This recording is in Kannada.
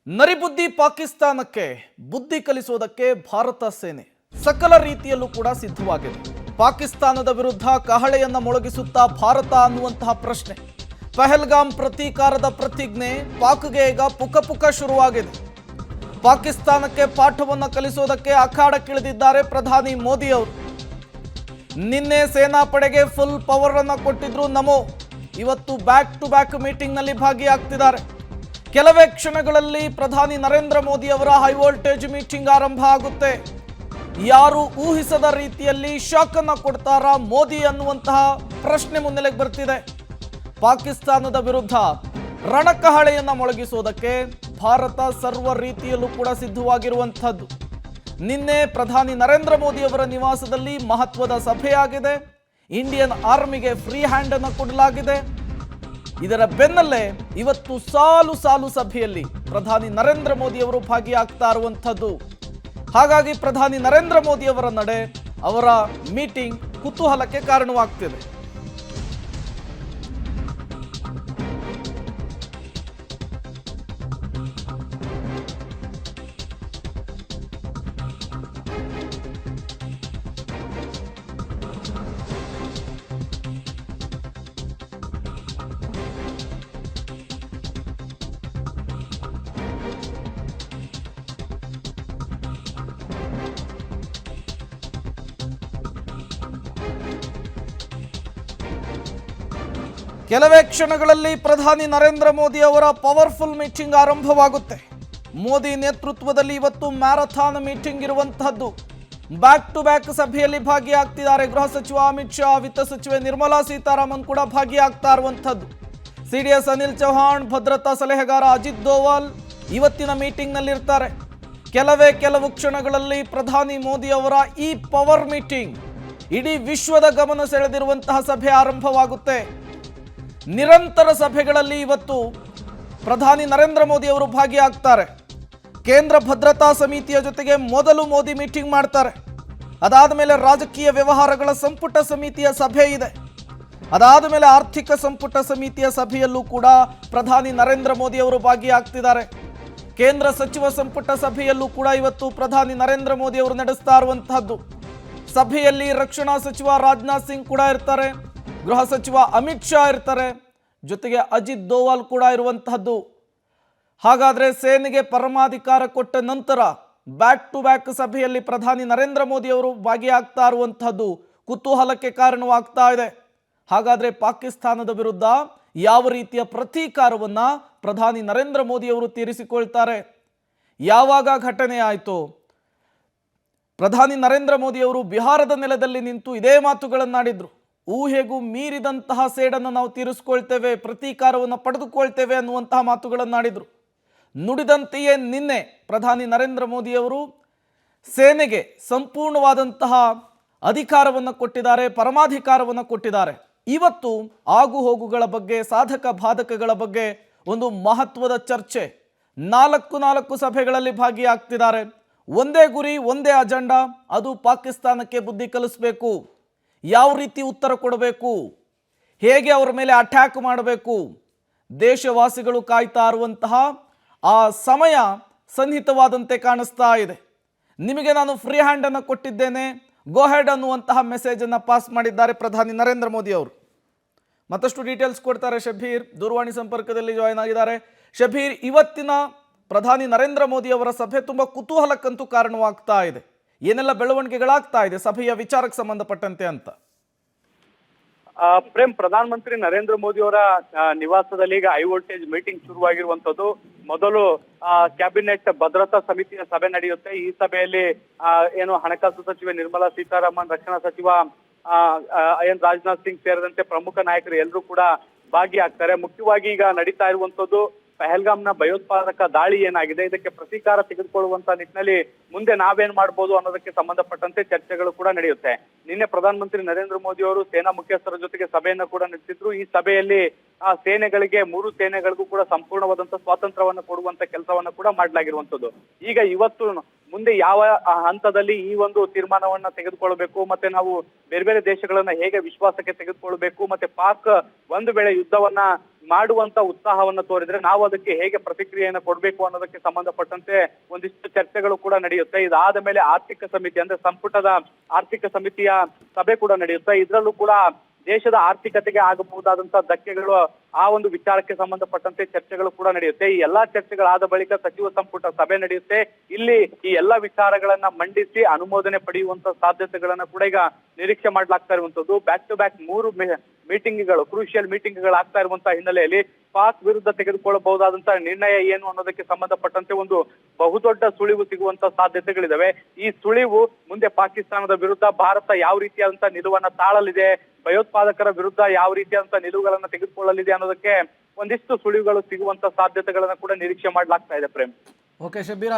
ನರಿಬುದ್ಧಿ ಪಾಕಿಸ್ತಾನಕ್ಕೆ ಬುದ್ಧಿ ಕಲಿಸೋದಕ್ಕೆ ಭಾರತ ಸೇನೆ ಸಕಲ ರೀತಿಯಲ್ಲೂ ಕೂಡ ಸಿದ್ಧವಾಗಿದೆ. ಪಾಕಿಸ್ತಾನದ ವಿರುದ್ಧ ಕಹಳೆಯನ್ನ ಮೊಳಗಿಸುತ್ತಾ ಭಾರತ ಅನ್ನುವಂತಹ ಪ್ರಶ್ನೆ. ಪಹಲ್ಗಾಮ್ ಪ್ರತೀಕಾರದ ಪ್ರತಿಜ್ಞೆ ಪಾಕ್ಗೆ ಈಗ ಪುಕ ಶುರುವಾಗಿದೆ. ಪಾಕಿಸ್ತಾನಕ್ಕೆ ಪಾಠವನ್ನು ಕಲಿಸೋದಕ್ಕೆ ಅಖಾಡಕ್ಕಿಳಿದಿದ್ದಾರೆ ಪ್ರಧಾನಿ ಮೋದಿ ಅವರು. ನಿನ್ನೆ ಸೇನಾಪಡೆಗೆ ಫುಲ್ ಪವರ್ ಅನ್ನು ಕೊಟ್ಟಿದ್ರು ನಮೋ. ಇವತ್ತು ಬ್ಯಾಕ್ ಟು ಬ್ಯಾಕ್ ಮೀಟಿಂಗ್ ನಲ್ಲಿ ಭಾಗಿಯಾಗ್ತಿದ್ದಾರೆ. ಕೆಲವೇ ಕ್ಷಣಗಳಲ್ಲಿ ಪ್ರಧಾನಿ ನರೇಂದ್ರ ಮೋದಿ ಅವರ ಹೈ ವೋಲ್ಟೇಜ್ ಮೀಟಿಂಗ್ ಆರಂಭ ಆಗುತ್ತೆ. ಯಾರು ಊಹಿಸದ ರೀತಿಯಲ್ಲಿ ಶಾಕ್ ಅನ್ನು ಕೊಡ್ತಾರಾ ಮೋದಿ ಅನ್ನುವಂತಹ ಪ್ರಶ್ನೆ ಮುನ್ನೆಲೆಗೆ ಬರ್ತಿದೆ. ಪಾಕಿಸ್ತಾನದ ವಿರುದ್ಧ ರಣಕಹಳೆಯನ್ನ ಮೊಳಗಿಸೋದಕ್ಕೆ ಭಾರತ ಸರ್ವ ರೀತಿಯಲ್ಲೂ ಕೂಡ ಸಿದ್ಧವಾಗಿರುವಂತಹದ್ದು. ನಿನ್ನೆ ಪ್ರಧಾನಿ ನರೇಂದ್ರ ಮೋದಿ ಅವರ ನಿವಾಸದಲ್ಲಿ ಮಹತ್ವದ ಸಭೆಯಾಗಿದೆ. ಇಂಡಿಯನ್ ಆರ್ಮಿಗೆ ಫ್ರೀ ಹ್ಯಾಂಡ್ ಅನ್ನು ಕೊಡಲಾಗಿದೆ. ಇದರ ಬೆನ್ನಲ್ಲೇ ಇವತ್ತು ಸಾಲು ಸಾಲು ಸಭೆಯಲ್ಲಿ ಪ್ರಧಾನಿ ನರೇಂದ್ರ ಮೋದಿ ಅವರು ಭಾಗಿಯಾಗ್ತಾ ಇರುವಂಥದ್ದು. ಹಾಗಾಗಿ ಪ್ರಧಾನಿ ನರೇಂದ್ರ ಮೋದಿ ಅವರ ನಡೆ, ಅವರ ಮೀಟಿಂಗ್ ಕುತೂಹಲಕ್ಕೆ ಕಾರಣವಾಗ್ತಿದೆ. ಕೆಲವೇ ಕ್ಷಣಗಳಲ್ಲಿ ಪ್ರಧಾನಿ ನರೇಂದ್ರ ಮೋದಿ ಅವರ ಪವರ್ಫುಲ್ ಮೀಟಿಂಗ್ ಆರಂಭವಾಗುತ್ತೆ. ಮೋದಿ ನೇತೃತ್ವದಲ್ಲಿ ಇವತ್ತು ಮ್ಯಾರಥಾನ್ ಮೀಟಿಂಗ್ ಇರುವಂತಹದ್ದು. ಬ್ಯಾಕ್ ಟು ಬ್ಯಾಕ್ ಸಭೆಯಲ್ಲಿ ಭಾಗಿಯಾಗ್ತಿದ್ದಾರೆ. ಗೃಹ ಸಚಿವ ಅಮಿತ್ ಶಾ, ವಿತ್ತ ಸಚಿವೆ ನಿರ್ಮಲಾ ಸೀತಾರಾಮನ್ ಕೂಡ ಭಾಗಿಯಾಗ್ತಾ ಇರುವಂತಹದ್ದು. ಸಿಡಿಎಸ್ ಅನಿಲ್ ಚೌಹಾಣ್, ಭದ್ರತಾ ಸಲಹೆಗಾರ ಅಜಿತ್ ದೋವಲ್ ಇವತ್ತಿನ ಮೀಟಿಂಗ್ ನಲ್ಲಿ ಇರ್ತಾರೆ. ಕೆಲವು ಕ್ಷಣಗಳಲ್ಲಿ ಪ್ರಧಾನಿ ಮೋದಿ ಅವರ ಈ ಪವರ್ ಮೀಟಿಂಗ್ ಇಡೀ ವಿಶ್ವದ ಗಮನ ಸೆಳೆದಿರುವಂತಹ ಸಭೆ ಆರಂಭವಾಗುತ್ತೆ. ನಿರಂತರ ಸಭೆಗಳಲ್ಲಿ ಇವತ್ತು ಪ್ರಧಾನಿ ನರೇಂದ್ರ ಮೋದಿ ಅವರು ಭಾಗಿಯಾಗ್ತಾರೆ. ಕೇಂದ್ರ ಭದ್ರತಾ ಸಮಿತಿಯ ಜೊತೆಗೆ ಮೊದಲು ಮೋದಿ ಮೀಟಿಂಗ್ ಮಾಡ್ತಾರೆ. ಅದಾದ ಮೇಲೆ ರಾಜಕೀಯ ವ್ಯವಹಾರಗಳ ಸಂಪುಟ ಸಮಿತಿಯ ಸಭೆ ಇದೆ. ಅದಾದ ಮೇಲೆ ಆರ್ಥಿಕ ಸಂಪುಟ ಸಮಿತಿಯ ಸಭೆಯಲ್ಲೂ ಕೂಡ ಪ್ರಧಾನಿ ನರೇಂದ್ರ ಮೋದಿ ಅವರು ಭಾಗಿಯಾಗ್ತಿದ್ದಾರೆ. ಕೇಂದ್ರ ಸಚಿವ ಸಂಪುಟ ಸಭೆಯಲ್ಲೂ ಕೂಡ ಇವತ್ತು ಪ್ರಧಾನಿ ನರೇಂದ್ರ ಮೋದಿ ಅವರು ನಡೆಸ್ತಾ ಇರುವಂತಹದ್ದು. ಸಭೆಯಲ್ಲಿ ರಕ್ಷಣಾ ಸಚಿವ ರಾಜನಾಥ್ ಸಿಂಗ್ ಕೂಡ ಇರ್ತಾರೆ, ಗೃಹ ಸಚಿವ ಅಮಿತ್ ಶಾ ಇರ್ತಾರೆ, ಜೊತೆಗೆ ಅಜಿತ್ ದೋವಲ್ ಕೂಡ ಇರುವಂತಹದ್ದು. ಹಾಗಾದ್ರೆ ಸೇನೆಗೆ ಪರಮಾಧಿಕಾರ ಕೊಟ್ಟ ನಂತರ ಬ್ಯಾಕ್ ಟು ಬ್ಯಾಕ್ ಸಭೆಯಲ್ಲಿ ಪ್ರಧಾನಿ ನರೇಂದ್ರ ಮೋದಿ ಅವರು ಭಾಗಿಯಾಗ್ತಾ ಇರುವಂತಹದ್ದು ಕುತೂಹಲಕ್ಕೆ ಕಾರಣವಾಗ್ತಾ ಇದೆ. ಹಾಗಾದ್ರೆ ಪಾಕಿಸ್ತಾನದ ವಿರುದ್ಧ ಯಾವ ರೀತಿಯ ಪ್ರತೀಕಾರವನ್ನ ಪ್ರಧಾನಿ ನರೇಂದ್ರ ಮೋದಿ ಅವರು ತೀರಿಸಿಕೊಳ್ತಾರೆ? ಯಾವಾಗ ಘಟನೆ ಆಯಿತು? ಪ್ರಧಾನಿ ನರೇಂದ್ರ ಮೋದಿ ಅವರು ಬಿಹಾರದ ನೆಲದಲ್ಲಿ ನಿಂತು ಇದೇ ಮಾತುಗಳನ್ನಾಡಿದ್ರು. ಊಹೆಗೂ ಮೀರಿದಂತಹ ಸೇಡನ್ನು ನಾವು ತೀರಿಸ್ಕೊಳ್ತೇವೆ, ಪ್ರತೀಕಾರವನ್ನು ಪಡೆದುಕೊಳ್ತೇವೆ ಅನ್ನುವಂತಹ ಮಾತುಗಳನ್ನಾಡಿದ್ರು. ನುಡಿದಂತೆಯೇ ನಿನ್ನೆ ಪ್ರಧಾನಿ ನರೇಂದ್ರ ಮೋದಿ ಅವರು ಸೇನೆಗೆ ಸಂಪೂರ್ಣವಾದಂತಹ ಅಧಿಕಾರವನ್ನು ಕೊಟ್ಟಿದ್ದಾರೆ, ಪರಮಾಧಿಕಾರವನ್ನು ಕೊಟ್ಟಿದ್ದಾರೆ. ಇವತ್ತು ಆಗು ಹೋಗುಗಳ ಬಗ್ಗೆ, ಸಾಧಕ ಬಾಧಕಗಳ ಬಗ್ಗೆ ಒಂದು ಮಹತ್ವದ ಚರ್ಚೆ. ನಾಲ್ಕು ಸಭೆಗಳಲ್ಲಿ ಭಾಗಿಯಾಗ್ತಿದ್ದಾರೆ. ಒಂದೇ ಗುರಿ, ಒಂದೇ ಅಜೆಂಡಾ, ಅದು ಪಾಕಿಸ್ತಾನಕ್ಕೆ ಬುದ್ಧಿ ಕಲಿಸಬೇಕು. ಯಾವ ರೀತಿ ಉತ್ತರ ಕೊಡಬೇಕು, ಹೇಗೆ ಅವರ ಮೇಲೆ ಅಟ್ಯಾಕ್ ಮಾಡಬೇಕು, ದೇಶವಾಸಿಗಳು ಕಾಯ್ತಾ ಇರುವಂತಹ ಆ ಸಮಯ ಸನ್ನಿಹಿತವಾದಂತೆ ಕಾಣಿಸ್ತಾ ಇದೆ. ನಿಮಗೆ ನಾನು ಫ್ರೀ ಹ್ಯಾಂಡ್ ಅನ್ನು ಕೊಟ್ಟಿದ್ದೇನೆ, ಗೋ ಹೆಡ್ ಅನ್ನುವಂತಹ ಮೆಸೇಜ್ ಅನ್ನು ಪಾಸ್ ಮಾಡಿದ್ದಾರೆ ಪ್ರಧಾನಿ ನರೇಂದ್ರ ಮೋದಿ ಅವರು. ಮತ್ತಷ್ಟು ಡೀಟೇಲ್ಸ್ ಕೊಡ್ತಾರೆ ಶಬೀರ್, ದೂರವಾಣಿ ಸಂಪರ್ಕದಲ್ಲಿ ಜಾಯಿನ್ ಆಗಿದ್ದಾರೆ. ಶಬೀರ್, ಇವತ್ತಿನ ಪ್ರಧಾನಿ ನರೇಂದ್ರ ಮೋದಿ ಅವರ ಸಭೆ ತುಂಬಾ ಕುತೂಹಲಕ್ಕಂತೂ ಕಾರಣವಾಗ್ತಾ ಇದೆ. ಏನೆಲ್ಲ ಬೆಳವಣಿಗೆಗಳಾಗ್ತಾ ಇದೆ ಸಭೆಯ ವಿಚಾರಕ್ಕೆ ಸಂಬಂಧಪಟ್ಟಂತೆ ಅಂತ? ಪ್ರೇಮ್, ಪ್ರಧಾನ ಮಂತ್ರಿ ನರೇಂದ್ರ ಮೋದಿ ಅವರ ನಿವಾಸದಲ್ಲಿ ಈಗ ಹೈ ವೋಲ್ಟೇಜ್ ಮೀಟಿಂಗ್ ಶುರುವಾಗಿರುವಂತದ್ದು. ಮೊದಲು ಕ್ಯಾಬಿನೆಟ್ ಭದ್ರತಾ ಸಮಿತಿಯ ಸಭೆ ನಡೆಯುತ್ತೆ. ಈ ಸಭೆಯಲ್ಲಿ ಏನು ಹಣಕಾಸು ಸಚಿವೆ ನಿರ್ಮಲಾ ಸೀತಾರಾಮನ್, ರಕ್ಷಣಾ ಸಚಿವ ರಾಜನಾಥ್ ಸಿಂಗ್ ಸೇರಿದಂತೆ ಪ್ರಮುಖ ನಾಯಕರು ಎಲ್ಲರೂ ಕೂಡ ಭಾಗಿಯಾಗ್ತಾರೆ. ಮುಖ್ಯವಾಗಿ ಈಗ ನಡೀತಾ ಇರುವಂತದ್ದು ಪಹಲ್ಗಾಮ್ನ ಭಯೋತ್ಪಾದಕ ದಾಳಿ ಏನಾಗಿದೆ, ಇದಕ್ಕೆ ಪ್ರತೀಕಾರ ತೆಗೆದುಕೊಳ್ಳುವಂತ ನಿಟ್ಟಿನಲ್ಲಿ ಮುಂದೆ ನಾವೇನ್ ಮಾಡ್ಬೋದು ಅನ್ನೋದಕ್ಕೆ ಸಂಬಂಧಪಟ್ಟಂತೆ ಚರ್ಚೆಗಳು ಕೂಡ ನಡೆಯುತ್ತೆ. ನಿನ್ನೆ ಪ್ರಧಾನಮಂತ್ರಿ ನರೇಂದ್ರ ಮೋದಿ ಅವರು ಸೇನಾ ಮುಖ್ಯಸ್ಥರ ಜೊತೆಗೆ ಸಭೆಯನ್ನ ಕೂಡ ನಡೆಸಿದ್ರು. ಈ ಸಭೆಯಲ್ಲಿ ಸೇನೆಗಳಿಗೆ, 3 ಸೇನೆಗಳಿಗೂ ಕೂಡ ಸಂಪೂರ್ಣವಾದಂತಹ ಸ್ವಾತಂತ್ರ್ಯವನ್ನ ಕೊಡುವಂತ ಕೆಲಸವನ್ನ ಕೂಡ ಮಾಡಲಾಗಿರುವಂತದ್ದು. ಈಗ ಇವತ್ತು ಮುಂದೆ ಯಾವ ಹಂತದಲ್ಲಿ ಈ ಒಂದು ತೀರ್ಮಾನವನ್ನ ತೆಗೆದುಕೊಳ್ಳಬೇಕು, ಮತ್ತೆ ನಾವು ಬೇರೆ ಬೇರೆ ದೇಶಗಳನ್ನ ಹೇಗೆ ವಿಶ್ವಾಸಕ್ಕೆ ತೆಗೆದುಕೊಳ್ಬೇಕು, ಮತ್ತೆ ಪಾಕ್ ಒಂದು ವೇಳೆ ಯುದ್ಧವನ್ನ ಮಾಡುವಂತ ಉತ್ಸಾಹವನ್ನ ತೋರಿದ್ರೆ ನಾವು ಅದಕ್ಕೆ ಹೇಗೆ ಪ್ರತಿಕ್ರಿಯೆಯನ್ನು ಕೊಡ್ಬೇಕು ಅನ್ನೋದಕ್ಕೆ ಸಂಬಂಧಪಟ್ಟಂತೆ ಒಂದಿಷ್ಟು ಚರ್ಚೆಗಳು ಕೂಡ ನಡೆಯುತ್ತೆ. ಇದಾದ ಮೇಲೆ ಆರ್ಥಿಕ ಸಮಿತಿ ಅಂದ್ರೆ ಸಂಪುಟದ ಆರ್ಥಿಕ ಸಮಿತಿಯ ಸಭೆ ಕೂಡ ನಡೆಯುತ್ತೆ. ಇದರಲ್ಲೂ ಕೂಡ ದೇಶದ ಆರ್ಥಿಕತೆಗೆ ಆಗಬಹುದಾದಂತಹ ಧಕ್ಕೆಗಳು ಆ ಒಂದು ವಿಚಾರಕ್ಕೆ ಸಂಬಂಧಪಟ್ಟಂತೆ ಚರ್ಚೆಗಳು ಕೂಡ ನಡೆಯುತ್ತೆ. ಈ ಎಲ್ಲಾ ಚರ್ಚೆಗಳಾದ ಬಳಿಕ ಸಚಿವ ಸಂಪುಟ ಸಭೆ ನಡೆಯುತ್ತೆ. ಇಲ್ಲಿ ಈ ಎಲ್ಲಾ ವಿಚಾರಗಳನ್ನ ಮಂಡಿಸಿ ಅನುಮೋದನೆ ಪಡೆಯುವಂತ ಸಾಧ್ಯತೆಗಳನ್ನ ಕೂಡ ಈಗ ನಿರೀಕ್ಷೆ ಮಾಡ್ಲಾಗ್ತಾ ಇರುವಂತದ್ದು. ಬ್ಯಾಕ್ ಟು ಬ್ಯಾಕ್ 3 ಮೀಟಿಂಗ್ಗಳು ಕ್ರೂಷಿಯಲ್ ಮೀಟಿಂಗ್ಗಳು ಆಗ್ತಾ ಇರುವಂತಹ ಹಿನ್ನೆಲೆಯಲ್ಲಿ ಪಾಕ್ ವಿರುದ್ಧ ತೆಗೆದುಕೊಳ್ಳಬಹುದಾದಂತಹ ನಿರ್ಣಯ ಏನು ಅನ್ನೋದಕ್ಕೆ ಸಂಬಂಧಪಟ್ಟಂತೆ ಒಂದು ಬಹುದೊಡ್ಡ ಸುಳಿವು ಸಿಗುವಂತ ಸಾಧ್ಯತೆಗಳಿದಾವೆ. ಈ ಸುಳಿವು ಮುಂದೆ ಪಾಕಿಸ್ತಾನದ ವಿರುದ್ಧ ಭಾರತ ಯಾವ ರೀತಿಯಾದಂತಹ ನಿಲುವನ್ನ ತಾಳಲಿದೆ, ಭಯೋತ್ಪಾದಕರ ವಿರುದ್ಧ ಯಾವ ರೀತಿಯಾದಂತಹ ನಿಲುವುಗಳನ್ನ ತೆಗೆದುಕೊಳ್ಳಲಿದೆ ಅನ್ನೋದಕ್ಕೆ ಒಂದಿಷ್ಟು ಸುಳಿವುಗಳು ಸಿಗುವಂತ ಸಾಧ್ಯತೆಗಳನ್ನ ಕೂಡ ನಿರೀಕ್ಷೆ ಮಾಡ್ಲಾಗ್ತಾ ಇದೆ ಪ್ರೇಮ್. ಓಕೆ ಶಬೀರ್.